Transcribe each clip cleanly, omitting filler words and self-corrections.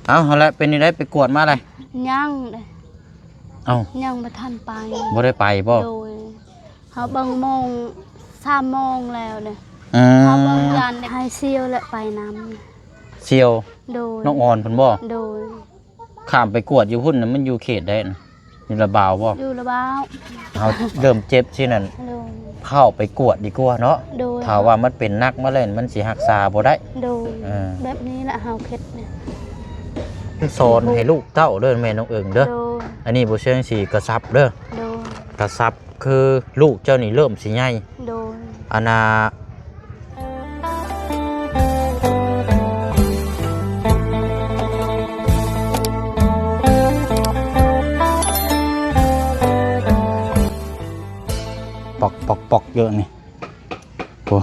เอาละเป็นนี่ได้ไปกวดมาเลยยังเลยยังมาทันไปบ่ได้ไปบ่โดยเขาบังโมง3 โมงแล้วเลยเขาบังยันให้เซียวและไปน้ำเซียวโดยน้องอ่อนเพิ่นบ่โดยข้ามไปกวดอยู่พุ่นน่ะมันอยู่เขตได้นะอยู่ระบาวบ่อยู่ระบาวเฮาเริ่มเจ็บที่นั่นเข้าไปกวดดีกว่าเนาะถ้าว่ามันเป็นนักมาเล่นมันสิรักษาบ่ได้โดยแบบนี้แหละเฮาเข็ดเนี่ยสอนให้ลูกเต้าเด้อแม่น้องเอิงเด้ออันนี้บ่เชิงสิกระซับเด้อกระซับคือลูกเจ้านี่เริ่มสิใหญ่อันน่ะปอกเยอะนี่โอ้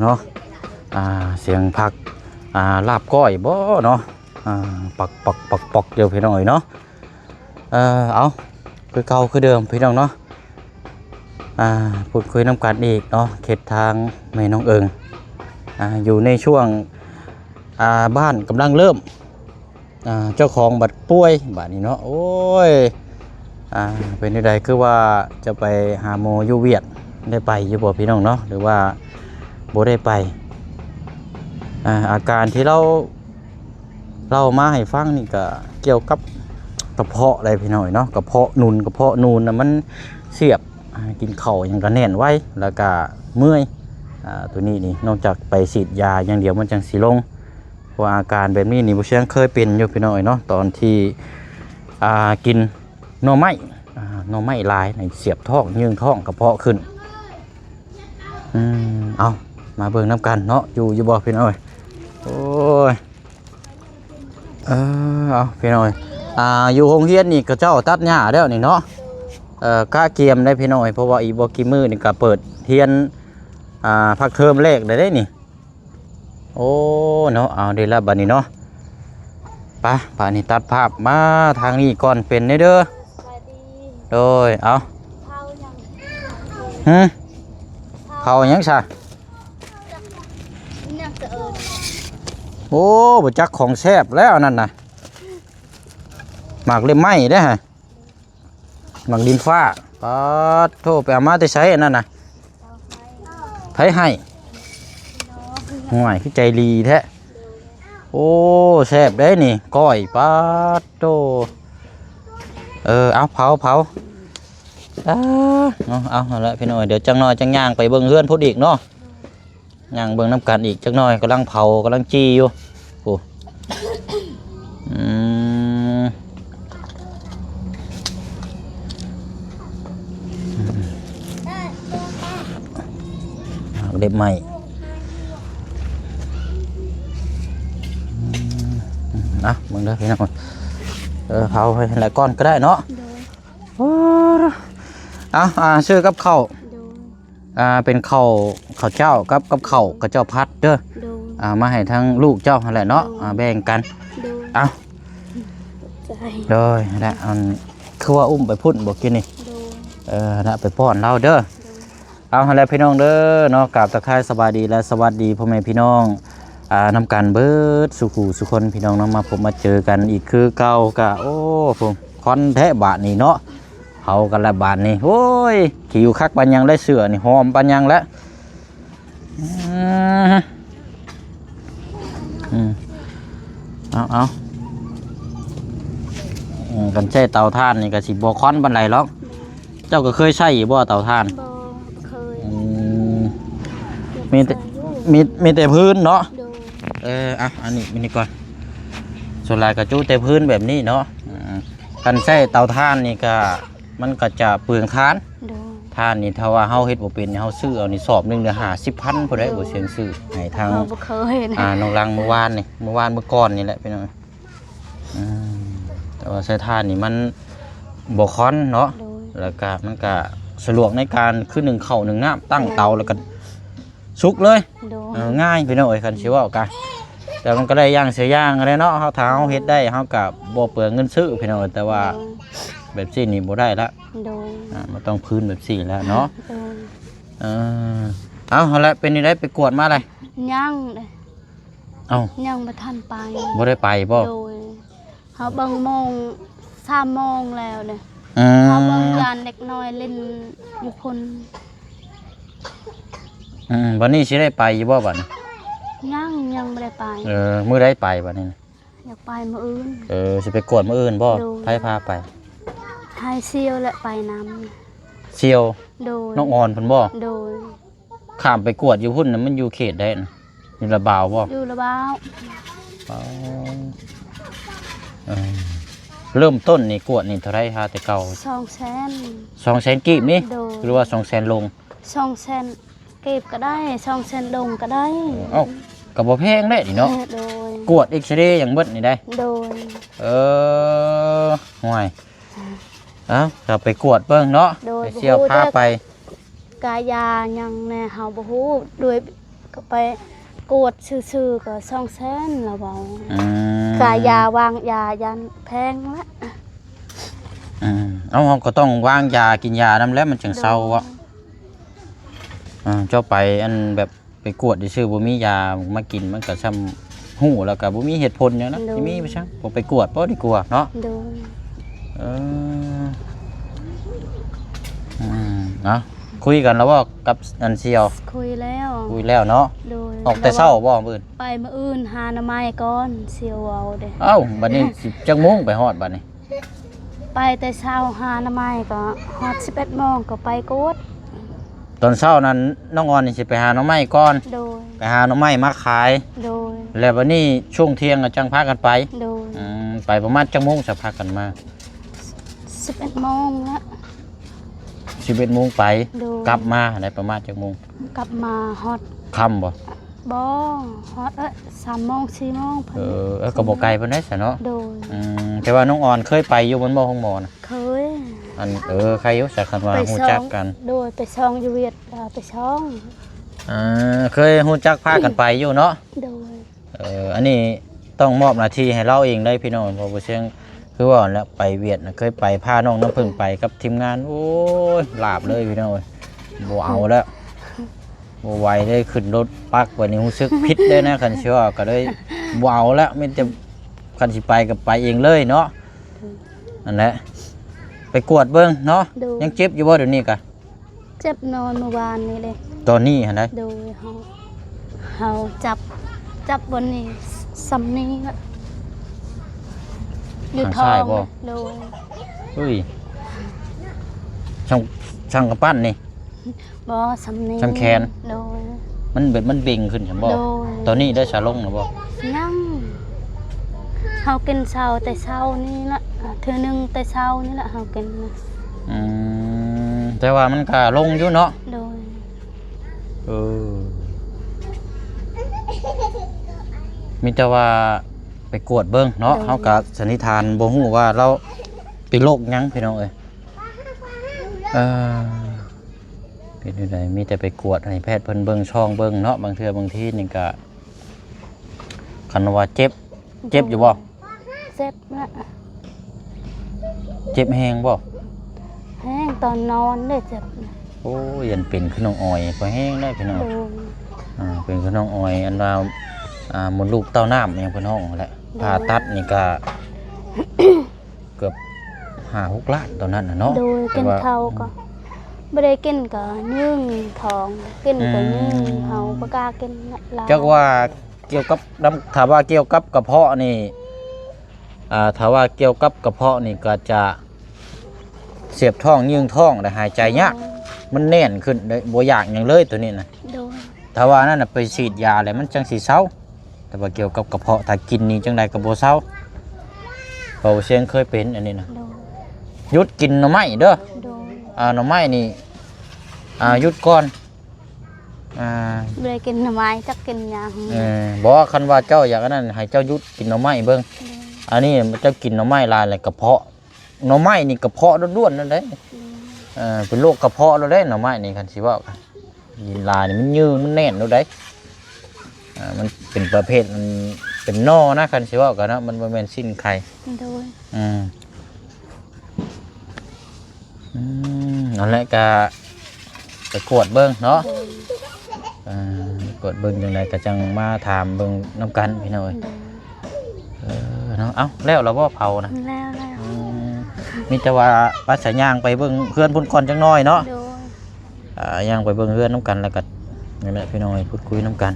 เนาะเสียงผักลาบก้อยบ่เนาะปอกเดียวพี่น้องเนาะเอาคือเก่าคือเดิมพี่น้องเนาะพูดคุยน้ำกันอีกเนาะเขตทางแม่น้องเอิงอยู่ในช่วงบ้านกำลังเริ่มเจ้าของบัดป่วยบัดนี้เนาะโอ้ยเป็นใดคือว่าจะไปหาโมยูเวียดได้ไปอยู่บ่พี่น้องเนาะหรือว่าบ่ได้ไปอาการที่เรามาให้ฟังนี่ก็เกี่ยวกับกระเพาะอะไรพี่น้อยเนาะกระเพาะนูนนะมันเสียบกินเข่าอย่างกระแน่นไว้แล้วก็เมื่อยตัวนี้นี่นอกจากไปฉีดยาอย่างเดียวมันจังสีลงเพราะอาการแบบนี้นี่ผู้เชี่ยวเคยเป็นอยู่พี่น้อยเนาะตอนที่กินหน่อไม้ลายในเสียบท้องยืงท้องกระเพาะขึ้นเอามาเบิ่งน้ำกันเนาะอยู่บ่พี่น้อยโอ้ยเอาพี่น้อยอยู่โรงเรียนนี่ก็เจ้าตัดหญ้าแล้วนี่เนาะกะเกียมได้พี่น้อยเพราะว่าอีบ่กี่มื้อนี่ก็เปิดเรียนพักเทอมแรกได้นี่โอ้เนาะเอาได้ละบัดนี้เนาะไปป่านนี้ตัดภาพมาทางนี้ก่อนเป็นเด้อโดยเอาเขายังซะโอ้บ่จักของแซ่บแล้วนั่นน่ะหมากเล่มไม้ได้ฮะหมากดินฟ้าปาดโทไปเอามาแต่ใช้อันนั้นน่ะไผให้ห่วยคือใจดีแท้โอ้แซ่บได้นี่ก้อยปาดโตเอาเผาเอาละพี่น้อยเดี๋ยวจังน้อยจังย่างไปเบิ่งเฮือนพุ่นอีกเนาะย่างเบิ่งน้ำกันอีกจังน้อยกำลังเผากำลังจี้อยู่โอ้เล็บใหม่มึงเด้อพี่น้องเผาให้หลายก้อนก็ได้เนาะชื่อกับข้าวเป็นข้าวเจ้ากับข้าวกับเจ้าพัดเด้อมาให้ทั้งลูกเจ้าอะไรเนาะแบ่งกันเอาเลยนะคือว่าอุ้มไปพุ่นบอกกินนี่นะไปป้อนเราเด้อเอาอะไรพี่น้องเด้อเนาะกราบตะไคร้สบายดีและสวัสดีพ่อแม่พี่น้องนำกันเบิดสุขสุคนพี่น้องนำมาผมมาเจอกันอีกคือเก่ากะโอ้ผมคอนแทะบาทนี่เนาะเผากันละบาทนี่โอ้ยขิวคักปัญญังได้เสือนี่หอมปัญญังแล้วเอากันใช้เตาถ่านนี่ก็สิบ่ค้อนบันไดหรอกเจ้าก็เคยใช้อยู่บ่เตาถ่านเคยมีแต่พื้นเนาะอันนี้มินิก่อนส่วนลายกระจุแต่พื้นแบบนี้เนาะกันใช้เตาถ่านนี่ก็มันก็จะเปลืองถ่านนี่ถ้าว่าเฮาเฮ็ดบ่เป็นเฮาซื้อเอานี่สอบนึงเด้อ50,000พุ่นได้บ่เสียงซื้อให้ทางน้องรังเมื่อวานเมื่อก่อนนี่แหละพี่น้องแต่ว่าใช้ถ่านนี่มันบ่ค้อนเนาะแล้วก็มันก็สะดวกในการคือ1ข้าว1น้ำตั้งเตาแล้วก็สุกเลยง่ายพี่น้องคันสิว่ากันแต่มันก็ได้ย่างเสียย่างอะไรเนาะเฮาถ้าเฮาเฮ็ดได้เฮาก็บ่เปลืองเงินซื้อพี่น้องแต่ว่าแบบซี่นี่บ่ได้ละมันต้องพื้นแบบซี่แล้วเนาะเอาละเป็นนี่ได้ไปกวดมาเลย ยังเลย เอ้า ยังบ่ทันไป บ่ได้ไปบ่ โดยเขาเบิ่งโมง3 โมงแล้วเนี่ย อืม เขาเบิ่งยานเด็กน้อยเล่นอยู่พุ่น วันนี้สิได้ไปอยู่บ่บัดนี้ ยังไม่ได้ไป มื้อใดไปบัดนี้ อยากไปมื้ออื่น สิไปกวดมื้ออื่นบ่ โดย ไผพาไป ไทยเซียวและไปน้ เซียว ำโดย น้องออนเพิ่นบ่ โดย ข้ามไปกวดอยู่พุ่นน่ะมันอยู่เขตใดน่ะอยู่ระบาวบ่ อยู่ระบ้าว อ๋อเริ่มต้นนี่กวดนี่เท่าไรฮะแต่เก่า 200,000 200,000กีบนี่ โดย หรือว่า200,000ลง 200,000เก็บก็ได้200,000ดงก็ได้ เอ้าก็บ่แพงเด้นี่เนาะ โดย กวดเอ็กซเรย์อย่างเบิดนี่ได้ โดย ห่วยเอ้าเราไปกวดเบิ่งเนาะ โดย ไปเที่ยวพาไป กายายังแน่เฮาบ่ฮู้ด้วยก็ไปกวดซื่อๆก็200,000แล้วเว้า อืม กายาวางยายันแพงละ เอาเราก็ต้องวางยากินยานํแล้วมันจึงเศร้าวะเจ้าไปอันแบบไปกวดซื่อบ่มียามากินมันก็ซ้ำหู้แล้วก็บ่มีเหตุผลหยังนะสิมีไปซังบ่ไปกวดบ่ดีกว่าเนาะ โดย เนาะคุยกันแล้วว่ากับอันเซียว คุยแล้ว คุยแล้วเนาะ โดย ออกแต่เช้าบ่มื้ออื่น ไปมื้ออื่นหาหน่อไม้ก่อนเสียวเอาเด้ เอ้าบัดนี้สิจักโมงไปฮอดบัดนี้ ไปแต่เช้าหาหน่อไม้ก็ฮอด11 โมงก็ไปกวด ตอนเช้านั้นน้องออนนี่สิไปหาหน่อไม้ก่อน โดย ไปหาหน่อไม้มาขาย โดย แล้วบัดนี้ช่วงเที่ยงก็จังพากันไป โดย ไปประมาณจักโมงจะพากันมา 11 โมงละ 11โมงไป โดย กลับมาได้ประมาณจักโมง กลับมาฮอด ค่ำบ่ บ่ฮอด3 โมง 4 โมงเพิ่น ก็บ่ไกลปานใดซะเนาะ โดย แต่ว่าน้องออนเคยไปอยู่บนบ่ห้องหมอนะ เคย อันใครอยู่สักคันว่า ไป ฮู้ ช่อ จัก ง กัน โดยไปช่องอยู่เวียดไปช่อง เคยฮู้จักพากันไปอยู่เนาะ โดย อันนี้ต้องมอบหน้าที่ให้เราเองได้พี่น้องเพราะว่าเชียงคือว่าแล้วไปเวียดนะเคยไปพาน้องน้ำพึ่งไปกับทีมงานโอ้ยลาบเลยพี่น้องเอ้ยบ่เอาแล้วบ่ไหวได้ขึ้นรถปักวันนี้รู้สึกผิดเลยนะคันเชื่อก็เลยบ่เอาแล้วไม่จะคันสิไปกับไปเองเลยเนาะนั่นแหละไปกวดเบิ่งเนาะ โดย ยังเจ็บอยู่บ่เดี๋ยวนี้กะ เจ็บนอนเมื่อวานนี้เลย ตอนนี้หั่นได้ โดยเฮาจับบนนี้สำนี้ละอยู่ท้องนะโดย เฮ้ยช่างกระปั้นนี่ บ่สำนี้ สำแขน โดย มันเบ่งขึ้นฉันบ่ โดย ตอนนี้ได้ชาลงหรือบ่ ยังเฮากินเช้าแต่เช้านี่ละเทื่อนึงแต่เช้านี่ละเฮากินนะ แต่ว่ามันก็ลงอยู่เนาะ โดย มีแต่ว่าไปกวดเบิ่งเนาะเฮาก็สันนิษฐานบ่ฮู้ว่าเราเป็นโรคหยังพี่น้องเอ้ยเป็นจังไดมีแต่ไปกวดให้แพทย์เพิ่นเบิ่งช่องเบิ่งเนาะบางเทื่อบางทีนี่ก็คันว่าเจ็บอยู่บ่ เจ็บละ เจ็บแฮงบ่ แห้งตอนนอนได้เจ็บนะ โอ้ยยันเป็นคือน้องออยก็แฮงได้พี่น้อง โดย เป็นคือน้องออยอันว่ามดลูกเต้าน้ำอย่างเพิ่นห้องแหละผ่าตัดนี่ก็ เกือบ5-6 ล้านตอนนั้นน่ะเนาะ โดยกินข้าวก็ไม่ได้กินก็นึ่งท้องกินก็นึ่งเฮาบ่กล้ากินละ จักว่าเกี่ยวกับถ้าว่าเกี่ยวกับกระเพาะนี่ถ้าว่าเกี่ยวกับกระเพาะนี่ก็จะเสียบท้องยืงท้องแต่หายใจยากมันแน่นขึ้นเลยบ่อยากหยังเลยตัวนี้นะ โดย ถ้าว่านั่นน่ะไปฉีดยาแล้วมันจังสิเซาแต่ว่าเกี่ยวกับกระเพาะถ้ากินนี่จังไดก็บ่เซาเพราะว่าเสียงเคยเป็นอันนี้นะ โดย หยุดกินหน่อไม้เด้อ โดย หน่อไม้นี่หยุดก่อนไม่ได้กินหน่อไม้จักกินหยัง บอกว่าคันว่าเจ้าอยากอันนั้นให้เจ้าหยุดกินหน่อไม้เบิ่งอันนี้มันเจ้ากินหน่อไม้ลายอะไรกระเพาะหน่อไม้นี่กระเพาะล้วนๆนั่นเด้เป็นโรคกระเพาะแล้วเด้หน่อไม้นี่คันสิว่ากันยินลายนี่มันยืดมันแน่นแล้วเด้มันเป็นประเภทมันเป็นนอนะคันสิว่ากันนะมันบ่แม่นสิ้นไข่ โดย นั่นแหละก็ไปกวดเบิ่งเนาะ โดย ก วดเบิ่งจังไดก็จังมาถามเบิ่งนํกันพี่น้อยเนาะเอ้าแล้วเราบ่เผานะ แล้ว มีแต่ว่าว่าสิย่างไปเบิ่งเพื่อนพุ่นก่อนจังน้อยเนาะ โดย ย่างไปเบิ่งเพื่อนนํกันแล้วก็นี่แหละพี่น้อยพูดคุยนํกัน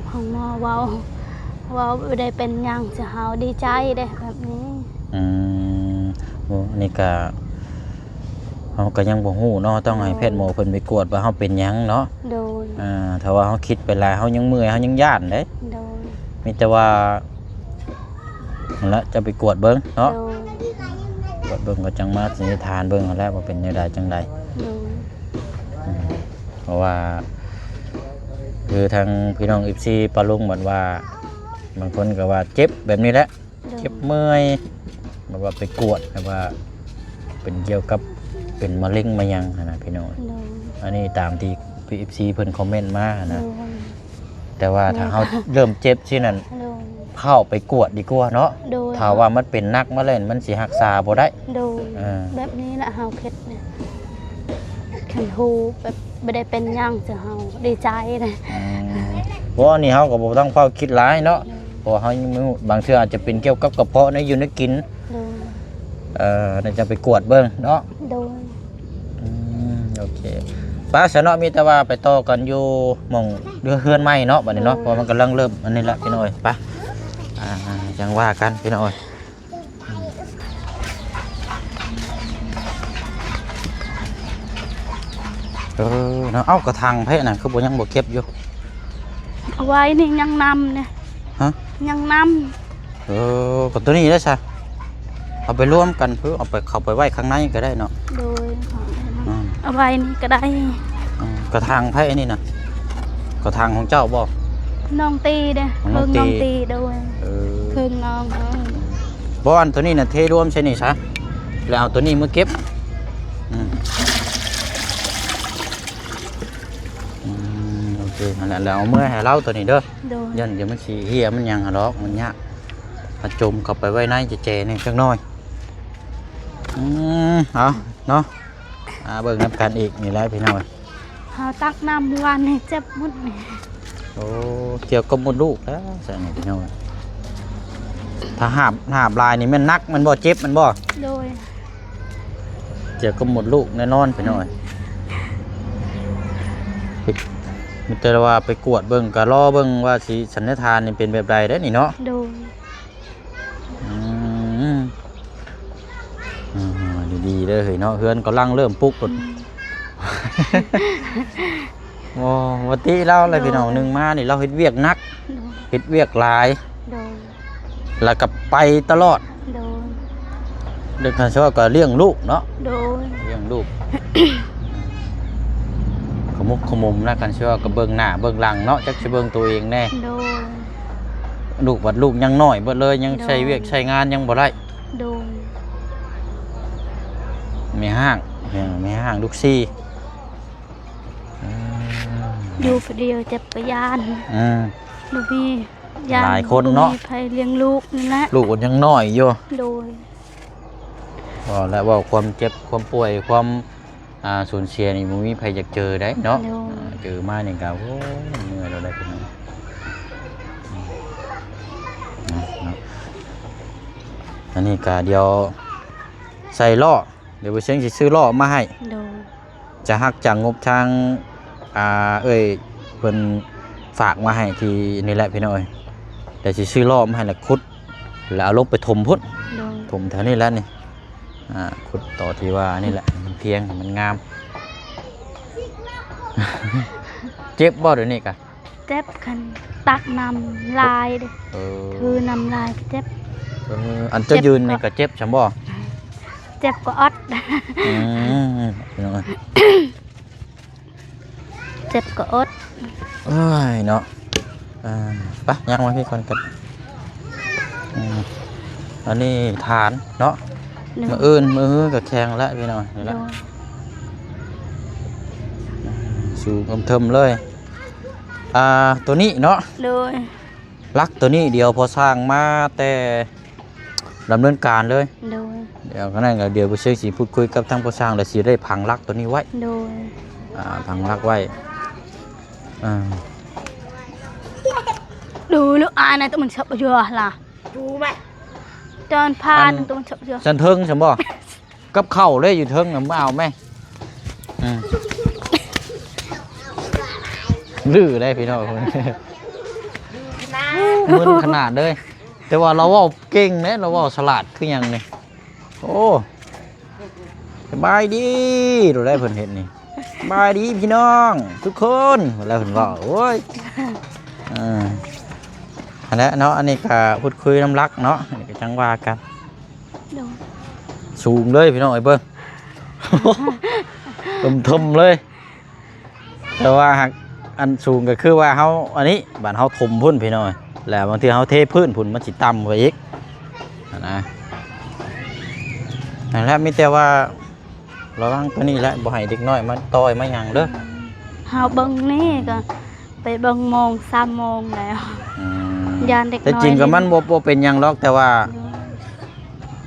ของหมอเว้าบ่ได้เป็นหยังจะเฮาดีใจเด้แบบนี้ โอ้อันนี้ก็เฮาก็ยังบ่ฮู้เนาะต้องให้แพทย์หมอเพิ่นไปกวดว่าเฮาเป็นหยังเนาะ โดย ถ้าว่าเฮาคิดไปหลายเฮายังเมื่อยเฮายังย้านเด้ โดย มีแต่ว่านั่นละจะไปกวดเบิ่งเนาะ โดย กวดเบิ่งก็จังมาสันนิษฐานเบิ่งเอาแล้วว่าเป็นจังไดจังใด โดย เพราะว่าคือทางพี่น้อง FC ปะลุงเหมือนว่าบางคนก็ว่าเจ็บแบบนี้แหละเจ็บเมื่อยแบบว่าไปกวดแบบว่าเป็นเกี่ยวกับเป็นมะเร็งมายังนะพี่น้อง โดย อันนี้ตามที่พี่ FC เพิ่นคอมเมนต์มา โด นะ ย แต่ว่าถ้าเฮาเริ่มเจ็บที่นั่น โดย เข้าไปกวดดีกว่าเนาะ โดย ถ้าว่ามันเป็นนักมาเล่นมันสิรักษาบ่ได้ โดยแบบนี้แหละเฮาคิดเนี่ยคันฮู้แบบบ่ได้เป็นหยังจะเฮาดีใจนะ เพราะอันนี้เฮาก็บ่ต้องเฝ้าคิดหลายเนาะเพราะเฮายังบ่รู้บางเทื่ออาจจะเป็นเกี่ยวกับกระเพาะในอยู่ในกิน โดย น่าจะไปกวดเบิ่งเนาะ โดย โอเคป้าสนอมีแต่ว่าไปต่อกันอยู่หม่องเฮือนใหม่เนาะบัดนี้เนาะเพราะมันกำลังเริ่มอันนี้ละพี่น้อยไปจังว่ากันพี่น้อยเนาะเอ้ากระถางไผน่ะคือบ่ยังบ่เก็บอยู่ เอาไว้นี่ยังนำเนี่ย ฮะ ยังน กับตัวนี้ได้ใช่เอาไปร่วมกันเพื่อเอาไปเข้าไปไว้ข้างในก็ได้เนาะ ำโดยเอาไว้นี่ก็ได้ กระถางไผนี่นะกระถางของเจ้าบ่ น้องตีเด้ ของน้ เพิ่ อง ง ตี น้องตีโดยเพิ่งน้อง บ่อันตัวนี้น่ะเทรวมใช่นี่ซะแล้วเอาตัวนี้มาเก็บโอเคนั่นแหละแล้วเอาเมื่อให้เราตัวนี้เด้อ โดย ยันเดี๋ยวมันสิเหี่ยมันยังหรอกมันยากถ้าจมเข้าไปไว้ในจะเจนี่จักหน่อยเอาเนาะเบิ่งน้ำกันอีกนี่แหละพี่น้อย เฮาตักน้ำวันให้เจ็บหมดนี่ โอ้เกี่ยวกับมดลูกแล้วใส่นี่พี่น้อยถ้าหาบลายนี่มันนักมันบ่เจ็บมันบ่ โดย เกี่ยวกับมดลูกแน่นอนพี่น้อยมีแต่ว่าไปกวดเบิ่งก็รอเบิ่งว่าสิสันนิษฐานนี่เป็นแบบใดได้อนี่เนาะ โดย ดีๆเด้อเฮ้ยเนาะเฮือนกำลังเริ่มปลุกหมดโอ้วัติเราอะไรพี่น้องนึงมานี่เราเฮ็ดเวียกนักเฮ็ดเวียกหลาย โดย แล้วก็ไปตลอด โดย เด็กนั้นชอบก็เลี้ยงลูกเนาะ โดย เลี้ยงลูกขมุกขมุมนะกันชอบก็เบิ่งหน้าเบิ่งหลังเนาะจักสิเบิ่งตัวเองแน่ โดย ลูกวัดลูกยังน้อยเบิดเลยยังใช้เวียกใช้งานยังบ่ได้ โดย ไม่ห้างลูกซี่ อยู่คนเดียวเจ็บกระยานลูกพี่ยาน หลายคนเนาะ บ่มีใครเลี้ยงลูกนี่แหละ ลูกมันยังน้อยอยู่ โดย ว่าแล้วว่าความเจ็บความป่วยความสูญเสียนี่มันมีใครอยากเจอได้เนาะเจอมาเนี่ยก็โอ้เหนื่อยเราได้เป็นเนาะอันนี้ก็เดี๋ยวใส่ล่อเดี๋ยวไปเช็งสิซื้อล่อมาให้ โดย จะหักจากงบทางเพิ่นฝากมาให้ที่นี่แหละพี่น้อยเดี๋ยวสิซื้อล่อมาให้แล้วขุดแล้วเอาลงไปถมพุ่น โดย ถมแถวนี้แล้วนี่ขุดต่อที่ว่านี่แหละมันเพียงมันงาม เจ็บบ่เดี๋ยวนี้กะ เจ็บคันตักนำลายเด้คือนำลายก็เจ็บ อันเจ้ายืนนี่ก็เจ็บใช่บ่ เจ็บก็อด พี่น้อง เจ็บก็อด เอ้ยเนาะไปย่างมาพี่คนกันอันนี้ฐานเนาะมืออื่นมือกับแข็งแล้วพี่น้องนี่ละสูงเทิมเลยตัวนี้เนาะ โดย ลักตัวนี้เดียวพอสร้างมาแต่ ดำเนินการเลย โดย เดี๋ยวก็นั่นก็เดี๋ยวผู้เชี่ยวชาญพูดคุยกับทางผู้สร้างแล้วสิได้พังรักตัวนี้ไว้ โดย พังรักไว้อ่า ดูลูกอายนะตัวมันชอบเยอะล่ะ ดูไหม จอนพานตัวมันชอบเยอะ ฉันเทิงฉันบ่กับเข้าวเลยอยู่เทิงน่ะบ่เอาแม่ลื้อได้พี่น้องคนนี้ นะ มึนขนาดเลยแต่ว่าเราเว้าเก่งนะเราเว้าฉลาดคือหยังนี่โอ้สบายดีดูได้เพิ่นเห็นนี่สบายดีพี่น้องทุกคนแล้วเพิ่นเว้าโอ้ยอันนั้นเนาะอันนี้ก็พูดคุยน้ำรักเนาะอันนี้ก็จังว่ากัน โดย สูงเลยพี่น้องไอ้เบิ้ง ทมเลยแต่ว่าหากอันสูงก็คือว่าเขาอันนี้บ้านเขาถมพุ่นพี่น้องแล้วบางทีเขาเทพื้นพุ่นมันสิต่ำไปอีกนะแล้วมีแต่ว่าระวังตัวนี้แหละบ่ให้เด็กน้อยมาต่อยมาหยังเด้อ เฮาเบิ่งนี่ก็ไปเบิ่งโมง3 โมงแล้ว ยานเด็กน้อย แต่จริงกับมันบ่เป็นหยังหรอกแต่ว่า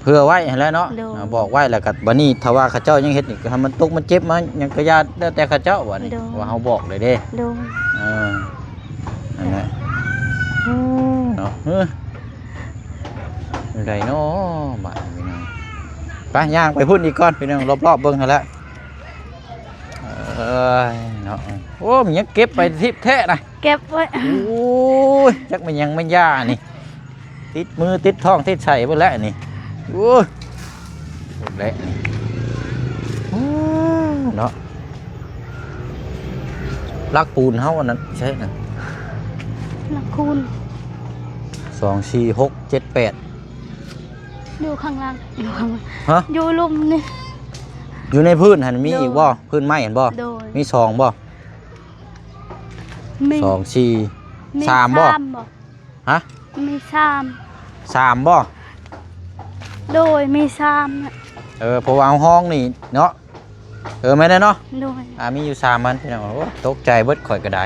เพื่อไว้หั่นแหล้วเนาะบอกไว้แล้วก็บัดนี้ถ้าว่าเขาเจ้ายังเฮ็ดนี่ก็ให้มันตกมันเจ็บมันยังก็ญาติแล้วแต่เขาเจ้าบัดนี้ว่าเฮาบอกเลยเด้ โดย นั่นแหละเนาะไรเนาะบ้านพี่น้องไปย่างไปพุ่นอีกก่อนพี่น้องรอบๆเบิ่งหั่นแหละเนาะโอ้มันยังเก็บไปทิพแท้นะ เก็บไว้ โอ้ยจักมันยังไม่ย่านี่ติดมือติดท้องติดใส่เบิ่แล้วนี่โอ้ยหมดแล้วนี่เนาะลักปูนเฮาอันนั้นใช่น่ะ ละคุณ 2 4 6 7 8 อยู่ข้างล่างอยู่ข้างล่าง ฮะ อยู่ลุมนี่ อยู่ในพื้นหันมีอีกบ่พื้นไม้เห็นบ่ โดย มี2บ่ มี 2 4 มี 3บ่ 3บ่ ฮะ มี3บ่ โดยมี3น่ะ เพราะว่าเอาห้องนี่เนาะไม่ได้เนาะ โดย มีอยู่3มันพี่น้องโอ้ตกใจเบิดข่อยก็ได้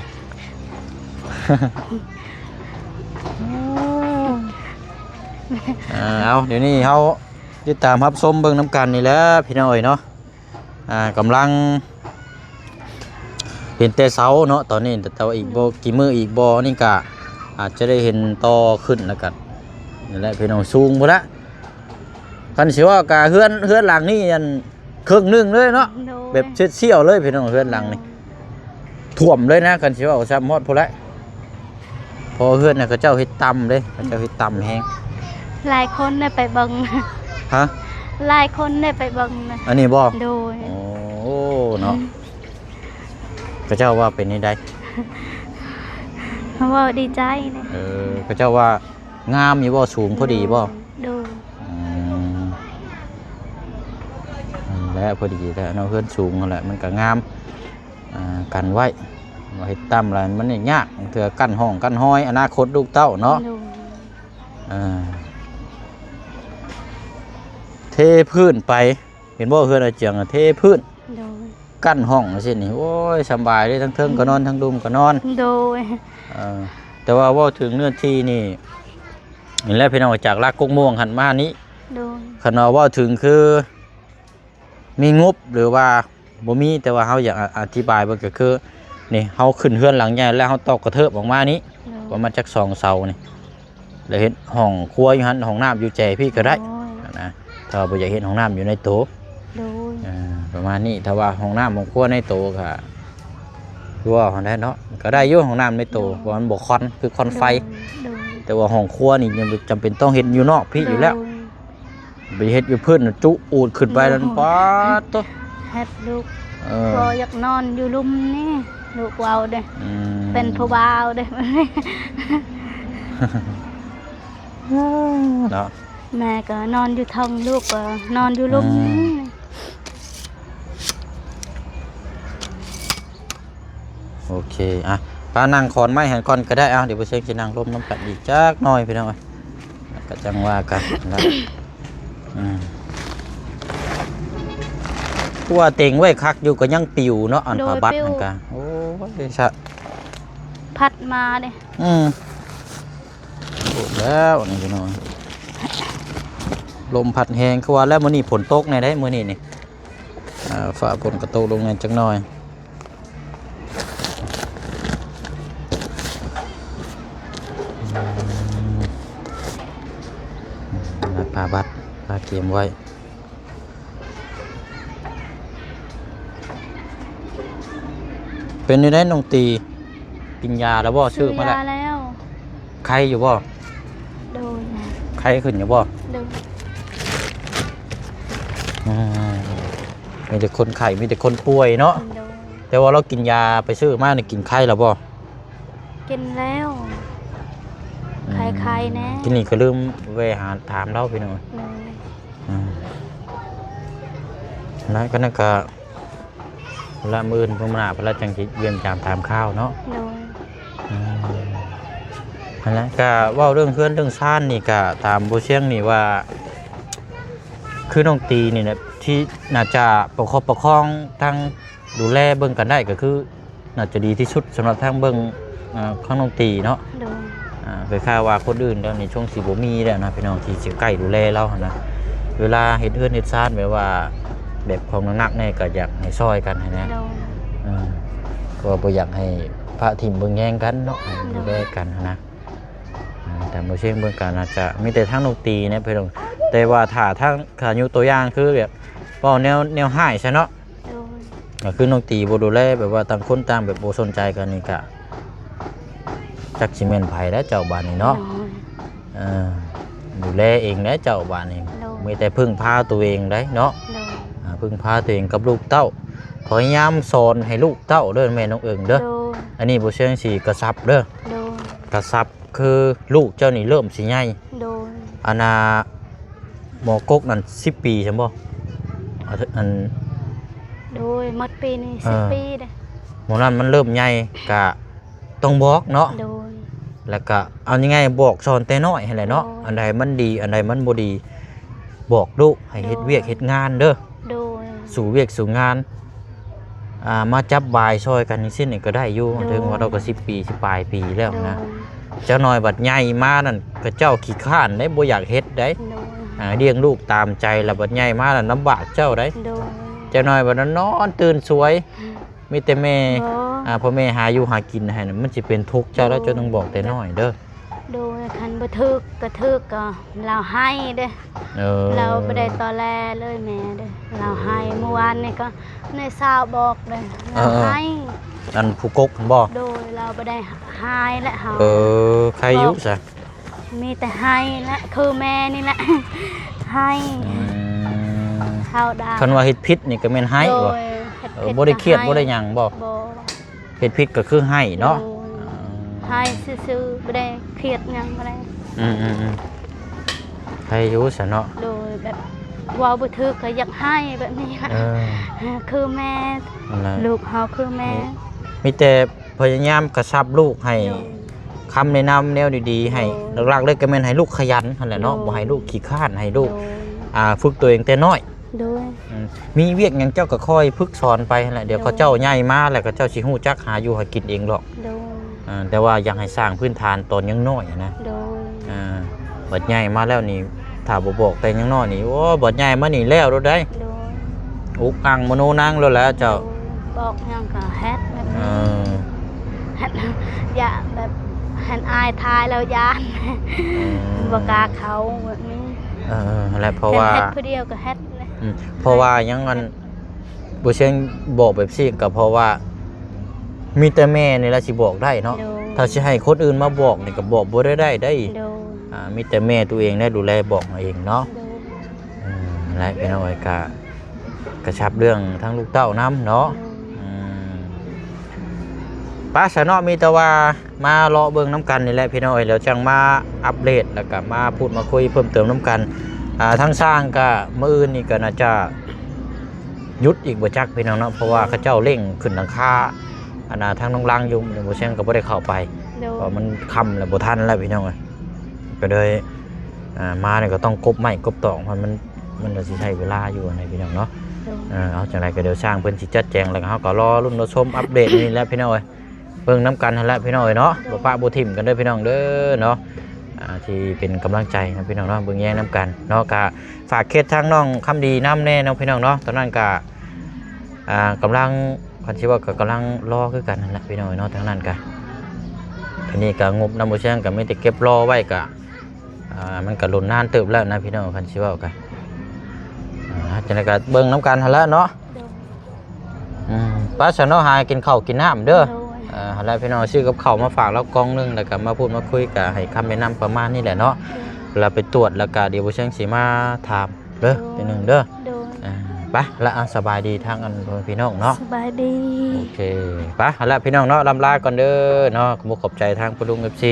เอาเดี๋ยวนี้เฮาติดตามรับชมเบิ่งน้ำกันนี่แหละพี่น้องเอ้ยเนาะกำลังเห็นแต่เสาเนาะตอนนี้แต่ว่าอีกบ่กี่มื้ออีกบ่นี่ก็อาจจะได้เห็นต่อขึ้นแล้วกันนี่แหละพี่น้องสูงพุ่นละคันสิว่ากะเฮือนหลังนี้อันครึ่งหนึงเลยเนาะ โดย แบบเชี่ยวๆเลยพี่น้องเฮือนหลังนี่ท่วมเลยนะคันสิว่าซ้ำฮอดพุ่นละพอเฮือนน่ะเขาเจ้าเฮ็ดต่ำเด้เขาเจ้าเฮ็ดต่ำแฮง หลายคนได้ไปเบิ่ง ฮะ หลายคนได้ไปเบิ่งนะ อันนี้บ่ โดย โอ้เนาะพระเจ้าว่าเป็นนี่ได้ เพราะว่าดีใจนะ พระเจ้าว่างามอยู่บ่สูงพอดีบ่ โดย และพอดีแล้วเนาะเพื่อนสูงนั่นแหละมันก็งามกันไว้ว่าเฮ็ดต่ำอะไรมันยากเถื่อกั้นห้องกั้นห้อยอนาคตลูกเต้าเนาะ โดย เทพื้นไปเห็นบ่เพื่อนอาเจียงเทพื้น โดย กั้นห้องสินี่โอ้ยสบายเลยทั้งเทิงก็นอนทั้งดุมก็นอน โดย แต่ว่าถึงเนื้อที่นี่เห็นแล้วพี่น้องจากลากกงม่วงหันมานี้ โดย ขณะว่าถึงคือมีงบหรือว่าบ่มีแต่ว่าเขาอยากอธิบายมันก็คือนี่เขาขึ้นเฮือนหลังใหญ่แล้วเขาตอกกระเทิบออกมานี้ประมาณจัก2 เสานี่แล้วเห็นห้องครัวอยู่หันห้องน้ำอยู่แจพี่ก็ได้นะถ้าบ่อยากเห็นห้องน้ำอยู่ในโต๊ะ โดย ประมาณนี้ถ้าว่าห้องน้ำของครัวในโต๊ะก็คือว่าของได้เนาะก็ได้อยู่ห้องน้ำในโต๊ะเพราะมันบ่คอนคือคอนไฟ โดย แต่ว่าห้องครัวนี่ยังจำเป็นต้องเห็นอยู่นอกพี่อยู่แล้วไปเฮ็ดอยู่พื้นน่ะจุอูดขึ้นไปแล้วป๊าดตัว เฮ็ดลูกพออยากนอนอยู่ลุมนี่ลูกเว้าเด้เป็นผู้บ่าวเด้ เนาะ แม่ก็นอนอยู่ทางลูกก็นอนอยู่ลุมนี่ โอเคป้านั่งคอนไม้หันก่อนก็ได้เดี๋ยวไปเช็คจะนั่งร่มน้ำกัดอีกจักหน่อยพี่น้องก็จังว่ากันนะตัวเต็งไว้คักอยู่ก็ยังปิวเนาะอันผาบัดเหมือนกันโอ้ยชะ พัดมาเด้ พูดแล้วนี่พี่น้อง ลมพัดแห้งคือว่าแล้วมื้อนี้ฝนตกแน่ได้มื้อนี้นี่ฟ้าฝนก็ตกลงแน่จักหน่อยผ้าบัดผ้าเก็บไว้เป็นได้น้องตีกินยาแล้วบ่ชื่อมาแล้ว แล้ว ใครอยู่บ่ โดย ใครขึ้นอยู่บ่ โดย มีแต่คนไข้มีแต่คนป่วยเนาะ โดย แต่ว่าเรากินยาไปซื้อมาเนี่ยกินไข้แล้วบ่ กินแล้วใครๆแน่ ทีนี้ก็ลืมแวะหาถามเราไปหน่อย โดย แล้วก็นั่นก็ละมื้อพุ่นน่ะเพิ่นละจังสิเวียนจามถามข้าวเนาะ โดย นั่นแหละก็เว้าเรื่องเพื่อนเรื่องซ่านนี่ก็ถามบ่เชียงนี่ว่าคือน้องตีนี่นะที่น่าจะประคับประคองทั้งดูแลเบิ่งกันได้ก็คือน่าจะดีที่สุดสำหรับทางเบิ่งข้างน้องตีเนาะ โดย คล้ายๆว่าคนอื่นแล้วในช่วงสิบ่มีแล้วนะพี่น้องที่สิใกล้ดูแลเราหั่นนะเวลาเฮ็ดเฮือนเฮ็ดซ่านแบบว่าแบบของหนักๆนี่ก็อยากให้ซอยกันนะ โดย ก็บ่อยากให้พระถิ่มเบิ่งแย่งกันเนาะให้ดูแลกันนะแต่บ่เช่นเบิ่งกันอาจจะมีแต่ทางดนตรีนะพี่น้องแต่ว่าถ้าทางขายุตัวอย่างคือแบบเว้าแนวหายซะเนาะ โดย ก็คือดนตรีบ่ดูแลแบบว่าต่างคนต่างแบบบ่สนใจกันนี่ก็จักสิแม่นไผแล้วเจ้าบ้านนี่เนาะดูแลเองแล้วเจ้าบ้านนี่มีแต่พึ่งพาตัวเองได้เนาะ โดย พึ่งพาตัวเองกับลูกเต้าพยายามสอนให้ลูกเต้าเด้อแม่น้องเอิงเด้อ โดย อันนี้บ่เชิงสิกระซับเด้อ โดย กระซับคือลูกเจ้านี่เริ่มสิใหญ่ โดย อันน่ะหมอกกนั่น10 ปีใช่บ่อัน โดยหมดปีนี้10 ปีเด้อ หมอนั้นมันเริ่มใหญ่ก็ต้องบอกเนาะ โดย แล้วก็เอายังไงบอกสอนแต่น้อยให้แหละเนาะ โอ้ย อันใดมันดีอันใดมันบ่ดีบอกลูกให้เฮ็ดเวียกเฮ็ดงานเด้อ โดย สู่เวียกสู่งานมาจับบายซอยกันนี่สิ้นนี่ก็ได้อยู่ โอ้ย ถึงว่าเราก็10 ปี10ปลายปีแล้ว โดย นะเจ้าน้อยบัดใหญ่มานั่นก็เจ้าขี้ข้านได้บ่อยากเฮ็ดได้ โดย เลี้ยงลูกตามใจแล้วบัดใหญ่มาแล้วลำบากเจ้าได้ โดย เจ้าน้อยบัดนั้นนอนตื่นสวยมีแต่แม่ บ่ พ่อแม่หาอยู่หากินให้น่ะมันสิเป็นทุกข์เจ้าแล้วเจ้าต้องบอกแต่น้อยเด้อ โดยคันบ่ทึกก็ทึกก็เราให้เด้อเราบ่ได้ตอแลเลยแม่เด้อเราให้เมื่อวานนี่ก็ในสาวบอกเด้อเราให้ อันผู้กกบ่ โดยเราบ่ได้ให้และเฮา ใครอยู่ซะ มีแต่ให้และคือแม่นี่แหละ ให้เฮาดา คันว่าเฮ็ดผิดนี่ก็แม่นให้ โด บ่ ยเฮ็ดผิ บ่ได้เครียดบ่ได้ห ให้ ยังบ่ บ่ เฮ็ดผิดก็คือให้เนาะ โดยให้ซื่อๆบ่ได้เครียดหยังบ่ได้ ใครอยู่ซะเนาะ โดยแบบเว้าบ่ถูกก็อยากให้แบบนี้ค่ะคือแม่ นั่นแหละ ลูกเฮาคือแม่ มีแต่พยายามกระชับลูกให้คำแนะนำแนวดีๆให้หลักๆเลยก็แม่นให้ลูกขยันนั่นแหละเนาะบ่ให้ลูกขี้ข้านให้ลูก โดย ฝึกตัวเองแต่น้อย โดย มีเวียกหยังเจ้าก็ค่อยฝึกสอนไปนั่นแหละเดี๋ยวเขาเจ้าใหญ่มาแล้วก็เจ้าสิฮู้จักหาอยู่หากินเองหรอก โดย แต่ว่าอยากให้สร้างพื้นฐานตอนยังน้อยนะ โดย บัดใหญ่มาแล้วนี่ถ้าบ่บอกแต่ยังน้อยนี่โอ้บัดใหญ่มานี่แล้วรถได้ โดย อุกอังมโนนังแล้วแหละเจ้า บอกหยังก็แฮดแบบ เอ นี้ อ แฮดอย่าแบบหันอายทายแล้วยานบ่กล้าเขาแบบนี้ อะไรเพราะว่า เฮ็ดผู้เดียวก็เฮ็ดเลย เพราะว่ายังมันบ่เชิงบอกแบบซี่ก็เพราะว่ามีแต่แม่นี่ล่ะสิบอกได้เนาะ โดย ถ้าสิให้คนอื่นมาบอกนี่ก็บอกบ่ได้ได้ โดย มีแต่แม่ตัวเองได้ดูแลบอกมาเองเนาะ โดย และเป็นเอาไว้กระชับเรื่องทั้งลูกเต้าน้ำเนาะป้าสนอมีแต่ว่ามาเลาะเบิ่งน้ำกันนี่แหละพี่น้อยแล้วจังมาอัปเดตแล้วก็มาพูดมาคุยเพิ่มเติมน้ำกันทั้งสร้างก็มื้ออื่นนี่ก็น่าจะยุดอีกบ่จักพี่น้องเนาะเพราะว่าเขาเจ้าเร่งขึ้นหลังคาทางน้องลังอยู่บ่เช่นก็บ่ได้เข้าไป โดย เพราะมันค่ำแล้วบ่ทันแล้วพี่น้องเอ้ยก็เลยมาเนี่ยก็ต้องกบไม้กบตอกมันจะสิใช้เวลาอยู่ในพี่น้องเนาะ โดย เอาจังไรก็เดี๋ยวสร้างเพิ่นสิจัดแจงแล้วก็เฮาก็รอรุ่นรอชมอัปเดตนี่แหละพี่น้องเอ้ยเบิ่งน้ำกันนั่นแหละพี่น้องเอ้ยเนาะบ่ปะบ่ทิ่มกันเด้อพี่น้องเด้อเนาะ ที่เป็นกำลังใจนะพี่น้องเนาะเบิ่งแย่งน้ำกันเนาะก็ฝากเคสทางน้องคำดีน้ำแน่เนาะพี่น้องเนาะตอนนั้นก็กำลังคันชิว่าก็กำลังรอคือกันนั่นแหละพี่น้องเนาะทางนั้นก็ทีนี้ก็งบน้ำบ่เชียงก็ไม่ได้เก็บรอไว้ก็มันก็หล่นนานเติบแล้วนะพี่น้องคันชิว่าก็จังได๋ก็เบิ่งน้ำกันหั่นแหละเนาะป้าสนอหากินข้าวกินน้ำเด้อแล้วพี่น้องซื้อกับข้าวมาฝากแล้วกล่องนึงแล้วก็มาพูดมาคุยกับให้คำแนะนำประมาณนี้แหละเนาะเราไปตรวจแล้วก็เดี๋ยวบ่เชียงสิมาถามเด้อทีนึงเด้อไปละสบายดีทางอันพี่น้องเนาะสบายดีโอเคไปละพี่น้องเนาะลำลาก่อนเด้อเนาะขอบใจทางปลุง FC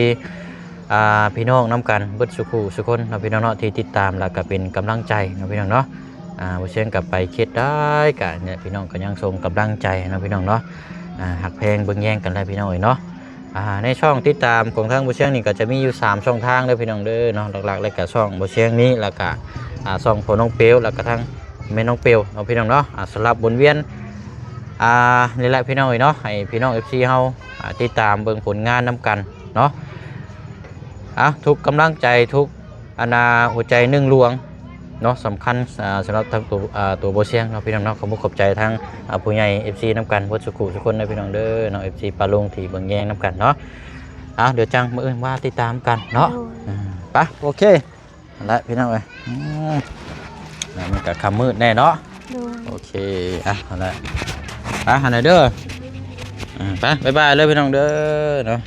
พี่น้องน้ำกันเบิดสุขุสุคนเราพี่น้องเนาะที่ติดตามแล้วก็เป็นกำลังใจนะพี่น้องเนาะบ่เชียงกลับไปคิดได้กะเนี่ยพี่น้องก็ยังส่งกำลังใจนะพี่น้องเนาะหักแพงเบิ่งแย่งกันได้พี่น้องเนาะในช่องติดตามของทางบ่เชียงนี่ก็จะมีอยู่3ช่องทางเด้อพี่น้องเด้อเนาะหลักๆเลยก็ช่องบ่เชียงนี้แล้วก็ช่องพ่อน้องเปียวแล้วก็ทางแม่น้องเปียวเนาะพี่น้องเนาะสลับวนเวียนนี่แหละพี่น้องเนาะให้พี่น้อง FC เฮาติดตามเบิ่งผลงานนํกันเนาะทุกกำลังใจทุกหัวใจหนึ่งหลวงเนาะสำคัญสำหรับทางตัวโบเชียงเนาะพี่น้องเนาะขอบใจทางผู้ใหญ่ FC น้ำกันวัดสุขุทุกคนนะพี่น้องเด้อเนาะ FC ปลาลงที่เบิ่งแยงน้ำกันเนาะเดี๋ยวจังมื้ออื่นว่าติดตามกันเนาะไปโอเคแล้วพี่น้องเอ้ยมันก็ค่ำมืดแน่เนาะโอเคเอาละไปหาหน่อยเด้อไปบ๊ายบายเลยพี่น้องเด้อเนาะ